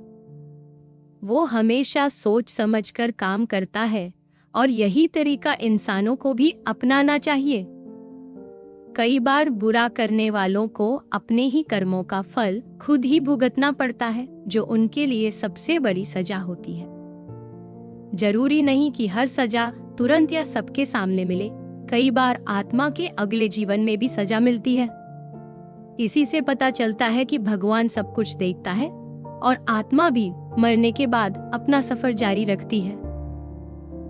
वो हमेशा सोच समझकर काम करता है और यही तरीका इंसानों को भी अपनाना चाहिए। कई बार बुरा करने वालों को अपने ही कर्मों का फल खुद ही भुगतना पड़ता है, जो उनके लिए सबसे बड़ी सजा होती है। जरूरी नहीं कि हर सजा तुरंत या सबके सामने मिले। कई बार आत्मा के अगले जीवन में भी सजा मिलती है। इसी से पता चलता है कि भगवान सब कुछ देखता है और आत्मा भी मरने के बाद अपना सफर जारी रखती है।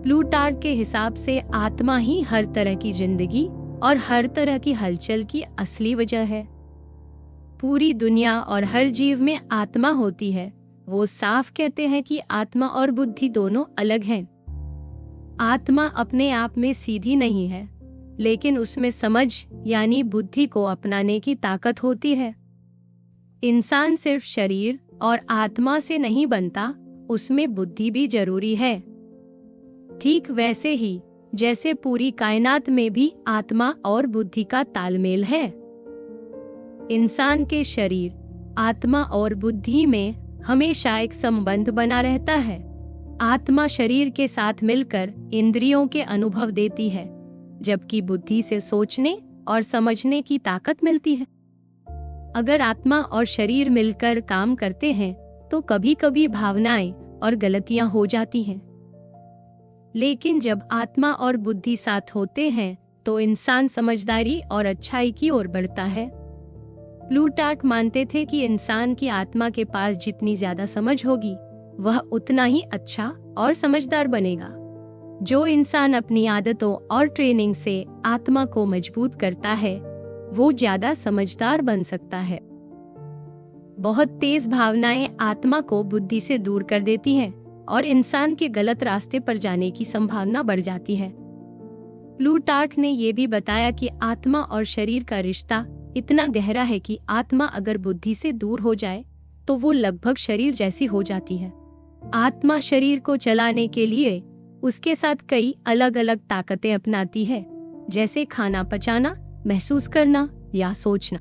प्लूटार्क के हिसाब से आत्मा ही हर तरह की जिंदगी और हर तरह की हलचल की असली वजह है। पूरी दुनिया और हर जीव में आत्मा होती है। वो साफ कहते हैं कि आत्मा और बुद्धि दोनों अलग हैं। आत्मा अपने आप में सीधी नहीं है, लेकिन उसमें समझ यानी बुद्धि को अपनाने की ताकत होती है। इंसान सिर्फ शरीर और आत्मा से नहीं बनता, उसमें बुद्धि भी जरूरी है। ठीक वैसे ही जैसे पूरी कायनात में भी आत्मा और बुद्धि का तालमेल है। इंसान के शरीर, आत्मा और बुद्धि में हमेशा एक संबंध बना रहता है। आत्मा शरीर के साथ मिलकर इंद्रियों के अनुभव देती है, जबकि बुद्धि से सोचने और समझने की ताकत मिलती है। अगर आत्मा और शरीर मिलकर काम करते हैं तो कभी कभी भावनाएं और गलतियां हो जाती हैं, लेकिन जब आत्मा और बुद्धि साथ होते हैं तो इंसान समझदारी और अच्छाई की ओर बढ़ता है। प्लूटार्क मानते थे कि इंसान की आत्मा के पास जितनी ज्यादा समझ होगी, वह उतना ही अच्छा और समझदार बनेगा। जो इंसान अपनी आदतों और ट्रेनिंग से आत्मा को मजबूत करता है, वो ज्यादा समझदार बन सकता है। बहुत तेज भावनाएं आत्मा को बुद्धि से दूर कर देती हैं और इंसान के गलत रास्ते पर जाने की संभावना बढ़ जाती है। प्लूटार्क ने ये भी बताया कि आत्मा और शरीर का रिश्ता इतना गहरा है कि आत्मा अगर बुद्धि से दूर हो जाए तो वो लगभग शरीर जैसी हो जाती है। आत्मा शरीर को चलाने के लिए उसके साथ कई अलग अलग ताकतें अपनाती है, जैसे खाना पचाना, महसूस करना या सोचना।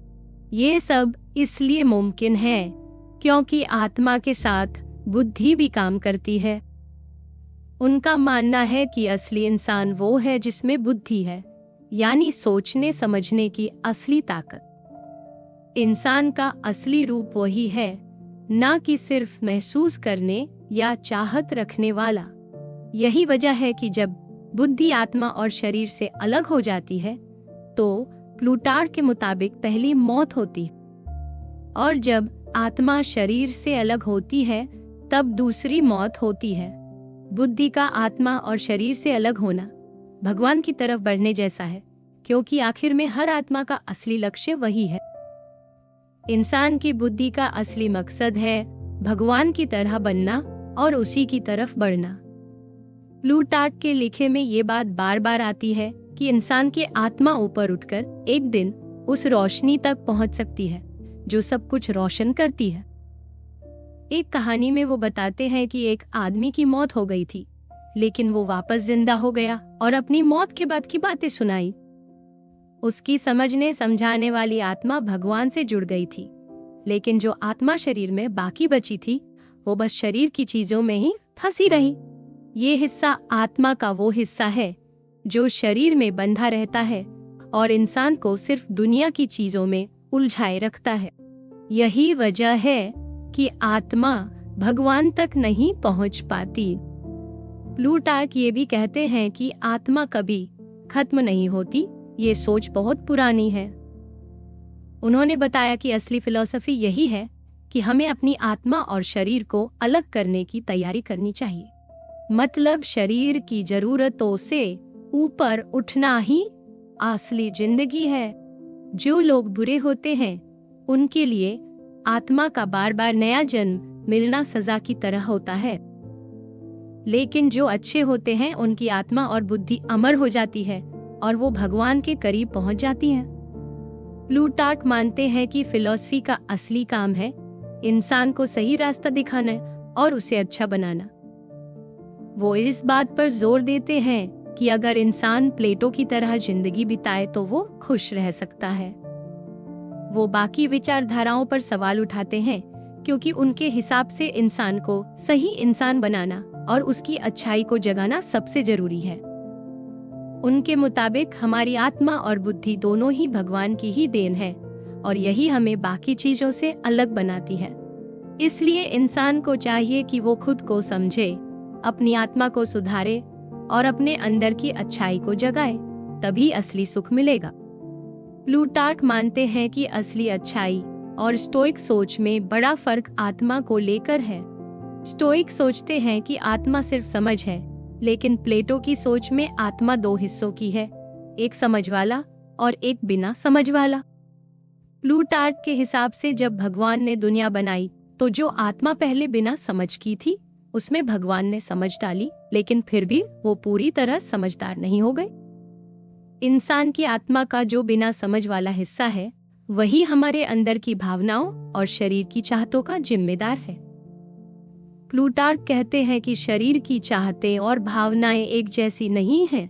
ये सब इसलिए मुमकिन है क्योंकि आत्मा के साथ बुद्धि भी काम करती है। उनका मानना है कि असली इंसान वो है जिसमें बुद्धि है, यानी सोचने समझने की असली ताकत। इंसान का असली रूप वही है, ना कि सिर्फ महसूस करने या चाहत रखने वाला। यही वजह है कि जब बुद्धि आत्मा और शरीर से अलग हो जाती है तो प्लूटार्क के मुताबिक पहली मौत होती है, और जब आत्मा शरीर से अलग होती है तब दूसरी मौत होती है। बुद्धि का आत्मा और शरीर से अलग होना भगवान की तरफ बढ़ने जैसा है, क्योंकि आखिर में हर आत्मा का असली लक्ष्य वही है। इंसान की बुद्धि का असली मकसद है भगवान की तरह बनना और उसी की तरफ बढ़ना। प्लूटार्क के लिखे में ये बात बार बार आती है कि इंसान की आत्मा ऊपर उठकर एक दिन उस रोशनी तक पहुंच सकती है जो सब कुछ रोशन करती है। एक कहानी में वो बताते हैं कि एक आदमी की मौत हो गई थी, लेकिन वो वापस जिंदा हो गया और अपनी मौत के बाद की बातें सुनाई। उसकी समझने समझाने वाली आत्मा भगवान से जुड़ गई थी, लेकिन जो आत्मा शरीर में बाकी बची थी वो बस शरीर की चीजों में ही फंसी रही। ये हिस्सा आत्मा का वो हिस्सा है जो शरीर में बंधा रहता है और इंसान को सिर्फ दुनिया की चीजों में उलझाए रखता है। यही वजह है कि आत्मा भगवान तक नहीं पहुंच पाती। प्लूटार्क ये भी कहते हैं कि आत्मा कभी खत्म नहीं होती। ये सोच बहुत पुरानी है। उन्होंने बताया कि असली फिलॉसफी यही है कि हमें अपनी आत्मा और शरीर को अलग करने की तैयारी करनी चाहिए। मतलब शरीर की जरूरतों से ऊपर उठना ही असली जिंदगी है। जो लोग बुरे होते हैं उनके लिए आत्मा का बार बार नया जन्म मिलना सजा की तरह होता है, लेकिन जो अच्छे होते हैं उनकी आत्मा और बुद्धि अमर हो जाती है और वो भगवान के करीब पहुंच जाती हैं। प्लूटार्क मानते हैं कि फिलॉसफी का असली काम है इंसान को सही रास्ता दिखाना और उसे अच्छा बनाना। वो इस बात पर जोर देते हैं कि अगर इंसान प्लेटो की तरह जिंदगी बिताए तो वो खुश रह सकता है। वो बाकी विचारधाराओं पर सवाल उठाते हैं क्योंकि उनके हिसाब से इंसान को सही इंसान बनाना और उसकी अच्छाई को जगाना सबसे जरूरी है। उनके मुताबिक हमारी आत्मा और बुद्धि दोनों ही भगवान की ही देन है और यही हमें बाकी चीजों से अलग बनाती है। इसलिए इंसान को चाहिए कि वो खुद को समझे, अपनी आत्मा को सुधारे और अपने अंदर की अच्छाई को जगाए, तभी असली सुख मिलेगा। प्लूटार्क मानते हैं कि असली अच्छाई और स्टोइक सोच में बड़ा फर्क आत्मा को लेकर है। स्टोइक सोचते हैं कि आत्मा सिर्फ समझ है, लेकिन प्लेटो की सोच में आत्मा दो हिस्सों की है, एक समझ वाला और एक बिना समझ वाला। प्लूटार्क के हिसाब से जब भगवान ने दुनिया बनाई तो जो आत्मा पहले बिना समझ की थी उसमें भगवान ने समझ डाली, लेकिन फिर भी वो पूरी तरह समझदार नहीं हो गए। इंसान की आत्मा का जो बिना समझ वाला हिस्सा है वही हमारे अंदर की भावनाओं और शरीर की चाहतों का जिम्मेदार है। प्लूटार्क कहते हैं कि शरीर की चाहतें और भावनाएं एक जैसी नहीं हैं,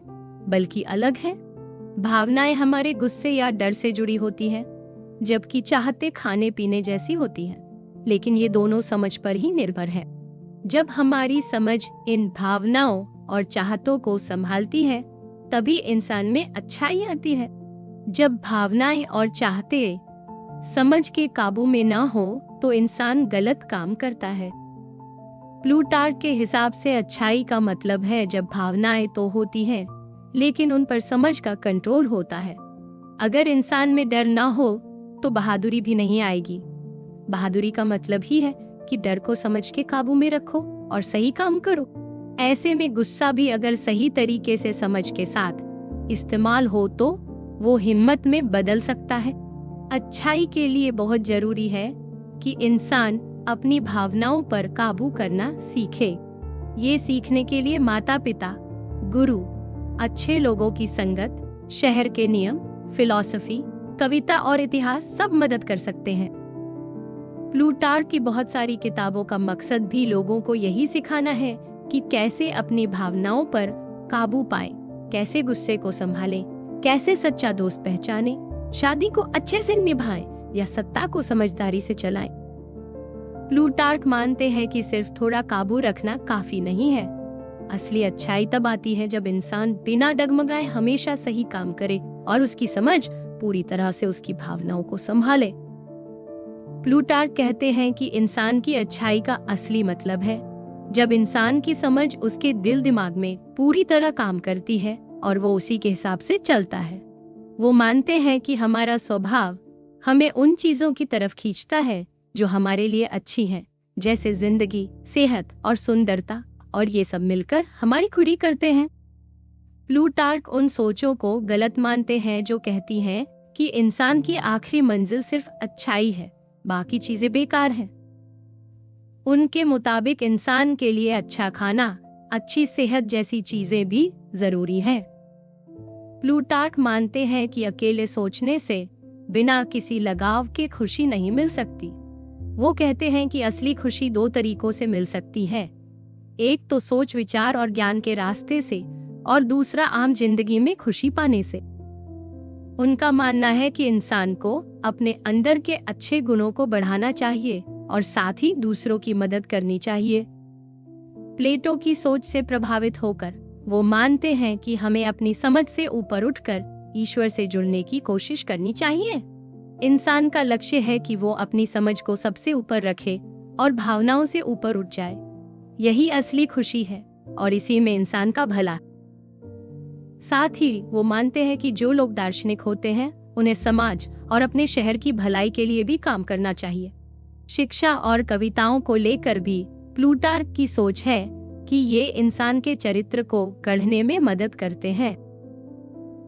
बल्कि अलग हैं। भावनाएं हमारे गुस्से या डर से जुड़ी होती हैं, जबकि चाहतें खाने पीने जैसी होती हैं। लेकिन ये दोनों समझ पर ही निर्भर है। जब हमारी समझ इन भावनाओं और चाहतों को संभालती है तभी इंसान में अच्छाई आती है। जब भावनाएं और चाहते समझ के काबू में ना हो तो इंसान गलत काम करता है। प्लूटार्क के हिसाब से अच्छाई का मतलब है जब भावनाएं तो होती हैं, लेकिन उन पर समझ का कंट्रोल होता है। अगर इंसान में डर ना हो तो बहादुरी भी नहीं आएगी। बहादुरी का मतलब ही है कि डर को समझ के काबू में रखो और सही काम करो। ऐसे में गुस्सा भी अगर सही तरीके से समझ के साथ इस्तेमाल हो तो वो हिम्मत में बदल सकता है। अच्छाई के लिए बहुत जरूरी है कि इंसान अपनी भावनाओं पर काबू करना सीखे। ये सीखने के लिए माता पिता, गुरु, अच्छे लोगों की संगत, शहर के नियम, फिलॉसफी, कविता और इतिहास सब मदद कर सकते हैं। प्लूटार्क की बहुत सारी किताबों का मकसद भी लोगों को यही सिखाना है कि कैसे अपनी भावनाओं पर काबू पाएं, कैसे गुस्से को संभालें, कैसे सच्चा दोस्त पहचानें, शादी को अच्छे से निभाएं या सत्ता को समझदारी से चलाएं। प्लूटार्क मानते हैं कि सिर्फ थोड़ा काबू रखना काफी नहीं है। असली अच्छाई तब आती है जब इंसान बिना डगमगाए हमेशा सही काम करे और उसकी समझ पूरी तरह से उसकी भावनाओं को संभाले। प्लूटार्क कहते हैं कि इंसान की अच्छाई का असली मतलब है जब इंसान की समझ उसके दिल दिमाग में पूरी तरह काम करती है और वो उसी के हिसाब से चलता है। वो मानते हैं कि हमारा स्वभाव हमें उन चीजों की तरफ खींचता है जो हमारे लिए अच्छी हैं, जैसे जिंदगी, सेहत और सुंदरता, और ये सब मिलकर हमारी खुदी करते हैं। प्लूटार्क उन सोचों को गलत मानते हैं जो कहती हैं कि इंसान की आखिरी मंजिल सिर्फ अच्छाई है, बाकी चीजें बेकार हैं। उनके मुताबिक इंसान के लिए अच्छा खाना, अच्छी सेहत जैसी चीजें भी जरूरी हैं। प्लूटार्क मानते हैं कि अकेले सोचने से बिना किसी लगाव के खुशी नहीं मिल सकती। वो कहते हैं कि असली खुशी दो तरीकों से मिल सकती है, एक तो सोच विचार और ज्ञान के रास्ते से, और दूसरा आम जिंदगी में खुशी पाने से। उनका मानना है कि इंसान को अपने अंदर के अच्छे गुणों को बढ़ाना चाहिए और साथ ही दूसरों की मदद करनी चाहिए। प्लेटो की सोच से प्रभावित होकर वो मानते हैं कि हमें अपनी समझ से ऊपर उठकर ईश्वर से जुड़ने की कोशिश करनी चाहिए। इंसान का लक्ष्य है कि वो अपनी समझ को सबसे ऊपर रखे और भावनाओं से ऊपर उठ जाए। यही असली खुशी है और इसी में इंसान का भला। साथ ही वो मानते हैं कि जो लोग दार्शनिक होते हैं उन्हें समाज और अपने शहर की भलाई के लिए भी काम करना चाहिए। शिक्षा और कविताओं को लेकर भी प्लूटार्क की सोच है कि ये इंसान के चरित्र को गढ़ने में मदद करते हैं।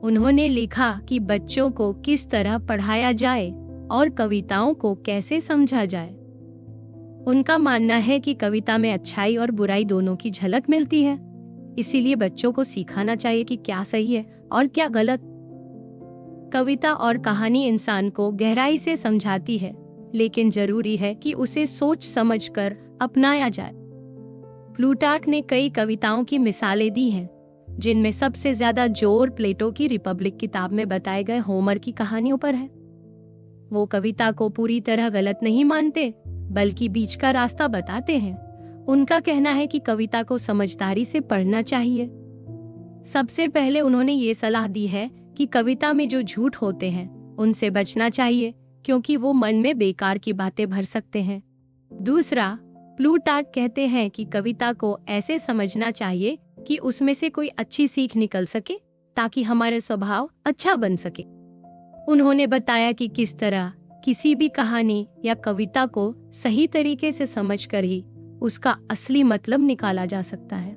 उन्होंने लिखा कि बच्चों को किस तरह पढ़ाया जाए और कविताओं को कैसे समझा जाए। उनका मानना है कि कविता में अच्छाई और बुराई दोनों की झलक मिलती है, इसीलिए बच्चों को सिखाना चाहिए कि क्या सही है और क्या गलत। कविता और कहानी इंसान को गहराई से समझाती है, लेकिन जरूरी है कि उसे सोच समझकर अपनाया जाए। प्लूटार्क ने कई कविताओं की मिसालें दी हैं, जिनमें सबसे ज्यादा जोर प्लेटो की रिपब्लिक किताब में बताए गए होमर की कहानियों पर है। वो कविता को पूरी तरह गलत नहीं मानते, बल्कि बीच का रास्ता बताते हैं। उनका कहना है कि कविता को समझदारी से पढ़ना चाहिए। सबसे पहले उन्होंने ये सलाह दी है कि कविता में जो झूठ होते हैं उनसे बचना चाहिए, क्योंकि वो मन में बेकार की बातें भर सकते हैं। दूसरा, प्लूटार्क कहते हैं कि कविता को ऐसे समझना चाहिए कि उसमें से कोई अच्छी सीख निकल सके, ताकि हमारे स्वभाव अच्छा बन सके। उन्होंने बताया कि किस तरह किसी भी कहानी या कविता को सही तरीके से समझकर ही उसका असली मतलब निकाला जा सकता है।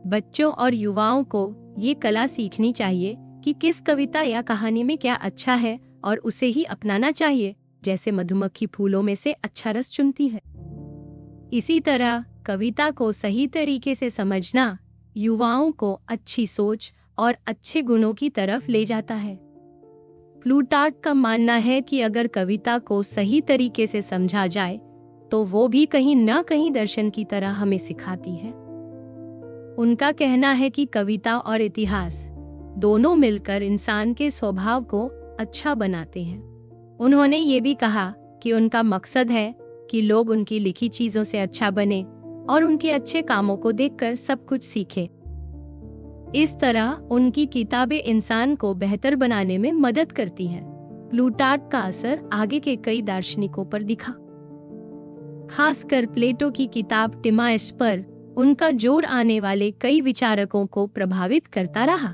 बच्चों और युवाओं को ये कला सीखनी चाहिए कि किस कविता या कहानी में क्या अच्छा है और उसे ही अपनाना चाहिए, जैसे मधुमक्खी फूलों में से अच्छा रस चुनती है। इसी तरह कविता को सही तरीके से समझना युवाओं को अच्छी सोच और अच्छे गुणों की तरफ ले जाता है। प्लूटार्क का मानना है कि अगर कविता को सही तरीके से समझा जाए तो वो भी कहीं न कहीं दर्शन की तरह हमें सिखाती है। उनका कहना है कि कविता और इतिहास दोनों मिलकर इंसान के स्वभाव को अच्छा बनाते हैं। उन्होंने ये भी कहा कि उनका मकसद है कि लोग उनकी लिखी चीजों से अच्छा बने और उनके अच्छे कामों को देखकर सब कुछ सीखें। इस तरह उनकी किताबें इंसान को बेहतर बनाने में मदद करती हैं। प्लूटार्क का असर आगे के कई दार्शनिकों पर दिखा, खासकर प्लेटो की किताब टिमाएस पर उनका जोर आने वाले कई विचारकों को प्रभावित करता रहा।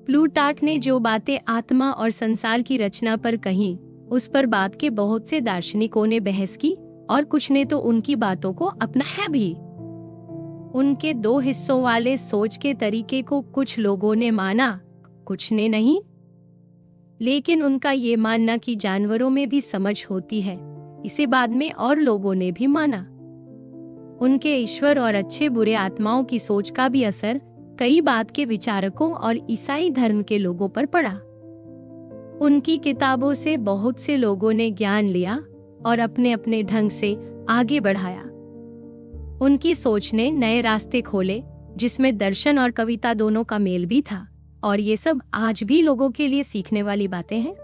प्लूटार्क ने जो बातें आत्मा और संसार की रचना पर कही, उस पर बाद के बहुत से दार्शनिकों ने बहस की और कुछ ने तो उनकी बातों को अपनाया भी। उनके दो हिस्सों वाले सोच के तरीके को कुछ लोगों ने माना, कुछ ने नहीं। लेकिन उनका ये मानना कि जानवरों में भी समझ होती है, इसे बाद में और लोगों ने भी माना। उनके ईश्वर और अच्छे बुरे आत्माओं की सोच का भी असर कई बाद के विचारकों और ईसाई धर्म के लोगों पर पड़ा। उनकी किताबों से बहुत से लोगों ने ज्ञान लिया और अपने अपने ढंग से आगे बढ़ाया। उनकी सोच ने नए रास्ते खोले, जिसमें दर्शन और कविता दोनों का मेल भी था, और ये सब आज भी लोगों के लिए सीखने वाली बातें हैं।